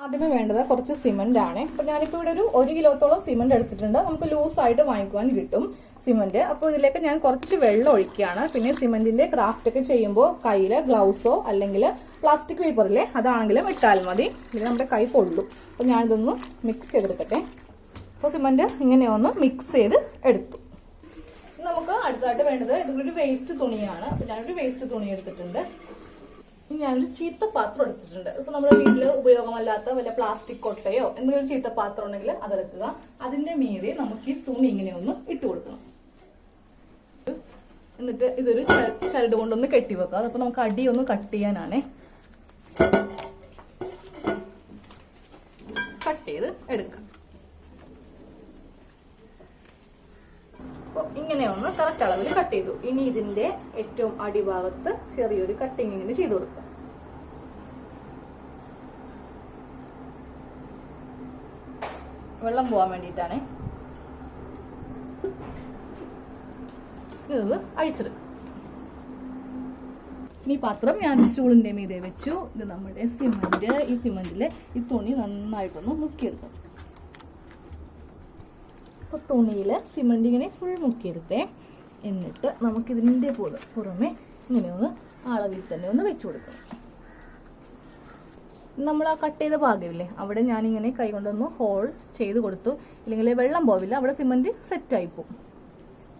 ആദ്യമേ വേണ്ടത് കുറച്ച് സിമെന്റ് ആണ്. അപ്പൊ ഞാനിപ്പോ ഇവിടെ ഒരു 1 കിലോത്തോളം സിമെന്റ് എടുത്തിട്ടുണ്ട്. നമുക്ക് ലൂസായിട്ട് വാങ്ങിക്കുവാൻ കിട്ടും സിമെന്റ്. അപ്പോൾ ഇതിലേക്ക് ഞാൻ കുറച്ച് വെള്ളം ഒഴിക്കുകയാണ്. പിന്നെ സിമെന്റിന്റെ ക്രാഫ്റ്റ് ഒക്കെ ചെയ്യുമ്പോൾ കയ്യിൽ ഗ്ലൗസോ അല്ലെങ്കിൽ പ്ലാസ്റ്റിക് പേപ്പറില്ലേ അതാണെങ്കിലും ഇട്ടാൽ മതി. ഇത് നമ്മുടെ കൈ പൊള്ളും. അപ്പൊ ഞാനിതൊന്ന് മിക്സ് ചെയ്തെടുക്കട്ടെ. അപ്പോൾ സിമെന്റ് ഇങ്ങനെ ഒന്ന് മിക്സ് ചെയ്ത് എടുത്തു. നമുക്ക് അടുത്തായിട്ട് വേണ്ടത് ഇതൊരു വേസ്റ്റ് തുണിയാണ്. അപ്പൊ ഞാനൊരു വേസ്റ്റ് തുണി എടുത്തിട്ടുണ്ട്. ഞാനൊരു ചീത്ത പാത്രം എടുത്തിട്ടുണ്ട്. ഇപ്പൊ നമ്മുടെ വീട്ടില് ഉപയോഗമല്ലാത്ത വല്ല പ്ലാസ്റ്റിക് കൊട്ടയോ എന്തെങ്കിലും ചീത്ത പാത്രം ഉണ്ടെങ്കിൽ അതെടുക്കുക. അതിന്റെ മീതെ നമുക്ക് ഈ തുണി ഇങ്ങനെ ഒന്ന് ഇട്ട് കൊടുക്കണം. എന്നിട്ട് ഇതൊരു ചരട് കൊണ്ടൊന്ന് കെട്ടി വെക്കുക. അതപ്പോ നമുക്ക് അടി ഒന്ന് കട്ട് ചെയ്യാനാണേ. കട്ട് ചെയ്ത് എടുക്കാം. അപ്പോൾ ഇങ്ങനെ ഒന്ന് കറക്റ്റ് അളവിൽ കട്ട് ചെയ്തു. ഇനി ഇതിന്റെ ഏറ്റവും അടിഭാഗത്ത് ചെറിയൊരു കട്ടിങ് ഇങ്ങനെ ചെയ്ത് കൊടുക്കുക. വെള്ളം പോവാൻ വേണ്ടിയിട്ടാണ്. ഇത് അഴിച്ചെടുക്കും. ഈ പാത്രം ഞാൻ സ്റ്റൂളിന്റെ മീതെ വെച്ചു. ഇത് നമ്മുടെ സിമന്റ്. ഈ സിമന്റില് ഈ തുണി നന്നായിട്ടൊന്ന് മുക്കിയെടുക്കും. അപ്പൊ തുണിയില് സിമന്റ് ഇങ്ങനെ ഫുൾ മുക്കിയെടുത്തേ. എന്നിട്ട് നമുക്കിതിന്റെ പുറമെ ഇങ്ങനെ ഒന്ന് അളവിൽ തന്നെ ഒന്ന് വെച്ചു കൊടുക്കണം. നമ്മൾ ആ കട്ട് ചെയ്ത ഭാഗമില്ലേ അവിടെ ഞാനിങ്ങനെ കൈ കൊണ്ടൊന്ന് ഹോൾ ചെയ്ത് കൊടുത്തു. ഇല്ലെങ്കിൽ വെള്ളം പോവില്ല, അവിടെ സിമന്റ് സെറ്റ് ആയി പോകും.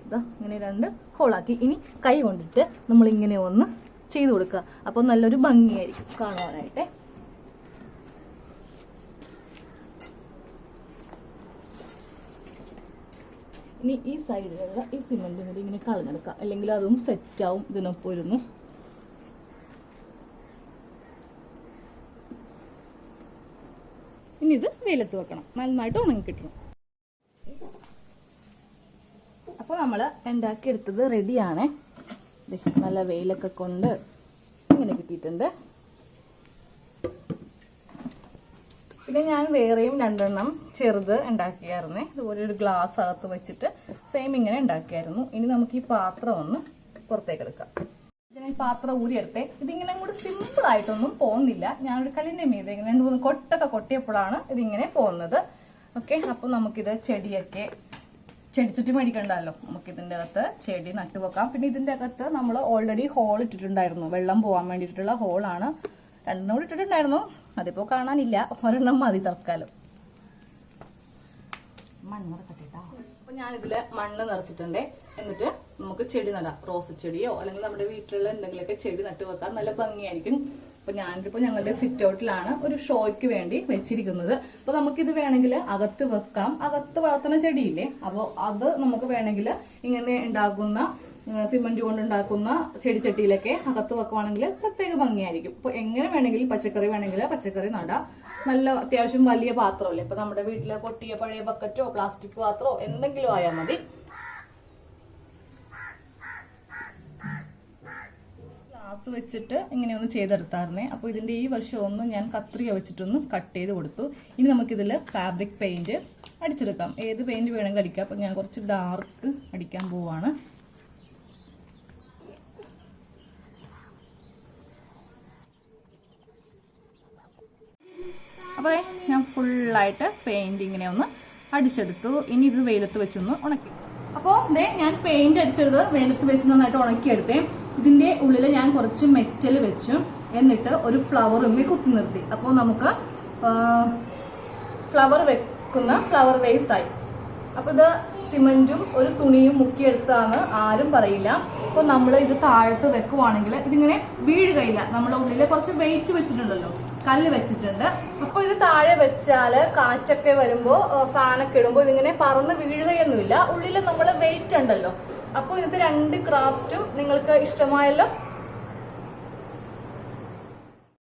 ഇതാ ഇങ്ങനെ 2 ഹോളാക്കി. ഇനി കൈ കൊണ്ടിട്ട് നമ്മൾ ഇങ്ങനെ ഒന്ന് ചെയ്ത് കൊടുക്കുക. അപ്പോൾ നല്ലൊരു ഭംഗിയായിരിക്കും കാണുവാനായിട്ട്. ഇനി ഈ സൈഡിലുള്ള ഈ സിമെന്റും കൂടി ഇങ്ങനെ കളഞ്ഞെടുക്കാം, അല്ലെങ്കിൽ അതും സെറ്റാവും ഇതിനൊപ്പം ഇരുന്ന്. ഇനി ഇത് വെയിലത്ത് വെക്കണം, നന്നായിട്ട് ഉണങ്ങി കിട്ടണം. അപ്പോൾ നമ്മൾ ഉണ്ടാക്കിയെടുത്തത് റെഡിയാണ്. നല്ല വെയിലൊക്കെ കൊണ്ട് ഇങ്ങനെ കിട്ടിയിട്ടുണ്ട്. പിന്നെ ഞാൻ വേറെയും 2 എണ്ണം ചെറുത് ഉണ്ടാക്കിയായിരുന്നേ. ഇതുപോലെ ഒരു ഗ്ലാസ് അകത്ത് വെച്ചിട്ട് സെയിം ഇങ്ങനെ ഉണ്ടാക്കിയായിരുന്നു. ഇനി നമുക്ക് ഈ പാത്രം ഒന്ന് പുറത്തേക്ക് എടുക്കാം. ഈ പാത്രം ഊരിയെടുത്തേ. ഇതിങ്ങനെ കൂടി സിമ്പിൾ ആയിട്ടൊന്നും പോകുന്നില്ല. ഞാനൊരു കല്ലിന്റെ മീതെ ഇങ്ങനെ 2-3 കൊട്ടൊക്കെ കൊട്ടിയപ്പോഴാണ് ഇതിങ്ങനെ പോകുന്നത്. ഓക്കെ, അപ്പൊ നമുക്കിത് ചെടിച്ചുറ്റി മേടിക്കണ്ടല്ലോ. നമുക്കിതിന്റെ അകത്ത് ചെടി നട്ടുവെക്കാം. പിന്നെ ഇതിന്റെ അകത്ത് നമ്മൾ ഓൾറെഡി ഹോൾ ഇട്ടിട്ടുണ്ടായിരുന്നു. വെള്ളം പോകാൻ വേണ്ടിയിട്ടുള്ള ഹോളാണ്. 2 കൂടി ഇട്ടിട്ടുണ്ടായിരുന്നു. അതിപ്പോ കാണാനില്ല. 1 മതി തൽക്കാലം. മണ്ണ് കട്ടിട്ടാ. അപ്പൊ ഞാനിതില് മണ്ണ് നിറച്ചിട്ടുണ്ട്. എന്നിട്ട് നമുക്ക് ചെടി നടാം. റോസ് ചെടിയോ അല്ലെങ്കിൽ നമ്മുടെ വീട്ടിലുള്ള എന്തെങ്കിലുമൊക്കെ ചെടി നട്ടു വെക്കാൻ നല്ല ഭംഗിയായിരിക്കും. അപ്പൊ ഞാനിപ്പോ ഞങ്ങളുടെ സിറ്റ് ഔട്ടിലാണ് ഒരു ഷോയ്ക്ക് വേണ്ടി വെച്ചിരിക്കുന്നത്. അപ്പൊ നമുക്കിത് വേണമെങ്കിൽ അകത്ത് വെക്കാം. അകത്ത് വളർത്തുന്ന ചെടിയില്ലേ, അപ്പോൾ അത് നമുക്ക് വേണമെങ്കിൽ ഇങ്ങനെ ഉണ്ടാക്കുന്ന സിമന്റ് കൊണ്ടുണ്ടാക്കുന്ന ചെടിച്ചട്ടിയിലൊക്കെ അകത്ത് വെക്കുവാണെങ്കിൽ പ്രത്യേക ഭംഗിയായിരിക്കും. ഇപ്പൊ എങ്ങനെ വേണമെങ്കിൽ പച്ചക്കറി വേണമെങ്കിൽ പച്ചക്കറി നടാം. നല്ല അത്യാവശ്യം വലിയ പാത്രമല്ലേ. ഇപ്പൊ നമ്മുടെ വീട്ടിലെ പൊട്ടിയ പഴയ ബക്കറ്റോ പ്ലാസ്റ്റിക് പാത്രമോ എന്തെങ്കിലും ആയാൽ മതി. ഗ്ലാസ് വെച്ചിട്ട് ഇങ്ങനെ ഒന്ന് ചെയ്തെടുത്തായിരുന്നേ. അപ്പൊ ഇതിന്റെ ഈ വശം ഒന്ന് ഞാൻ കത്രിക വെച്ചിട്ടൊന്ന് കട്ട് ചെയ്ത് കൊടുത്തു. ഇനി നമുക്കിതിൽ ഫാബ്രിക് പെയിന്റ് അടിച്ചെടുക്കാം. ഏത് പെയിന്റ് വേണമെങ്കിൽ അടിക്കാം. അപ്പൊ ഞാൻ കുറച്ച് ഡാർക്ക് അടിക്കാൻ പോവാണ്. അപ്പോൾ ഞാൻ ഫുള്ളായിട്ട് പെയിന്റ് ഇങ്ങനെ ഒന്ന് അടിച്ചെടുത്തു. ഇനി ഇത് വെയിലത്ത് വെച്ചൊന്ന് ഉണക്കി. അപ്പോൾ ഞാൻ പെയിന്റ് അടിച്ചത് വെയിലത്ത് വെച്ച് നന്നായിട്ട് ഉണക്കിയെടുത്തേ. ഇതിന്റെ ഉള്ളിൽ ഞാൻ കുറച്ച് മെറ്റൽ വെച്ചു. എന്നിട്ട് ഒരു ഫ്ലവർ കുത്തി നിർത്തി. അപ്പോൾ നമുക്ക് ഫ്ലവർ വെക്കുന്ന ഫ്ലവർ വേസ് ആയി. അപ്പൊ ഇത് സിമെന്റും ഒരു തുണിയും മുക്കിയെടുത്താണ്, ആരും പറയില്ല. അപ്പോൾ നമ്മൾ ഇത് താഴത്ത് വെക്കുവാണെങ്കിൽ ഇതിങ്ങനെ വീഴുകയില്ല. നമ്മുടെ ഉള്ളിൽ കുറച്ച് വെയിറ്റ് വെച്ചിട്ടുണ്ടല്ലോ, കല്ല് വെച്ചിട്ടുണ്ട്. അപ്പൊ ഇത് താഴെ വെച്ചാല് കാറ്റൊക്കെ വരുമ്പോ ഫാനൊക്കെ ഇടുമ്പോ ഇതിങ്ങനെ പറന്ന് വീഴുകയൊന്നുമില്ല. ഉള്ളിൽ നമ്മള് വെയിറ്റ് ഉണ്ടല്ലോ. അപ്പൊ ഇതിന്റെ 2 ക്രാഫ്റ്റും നിങ്ങൾക്ക് ഇഷ്ടമായല്ലോ.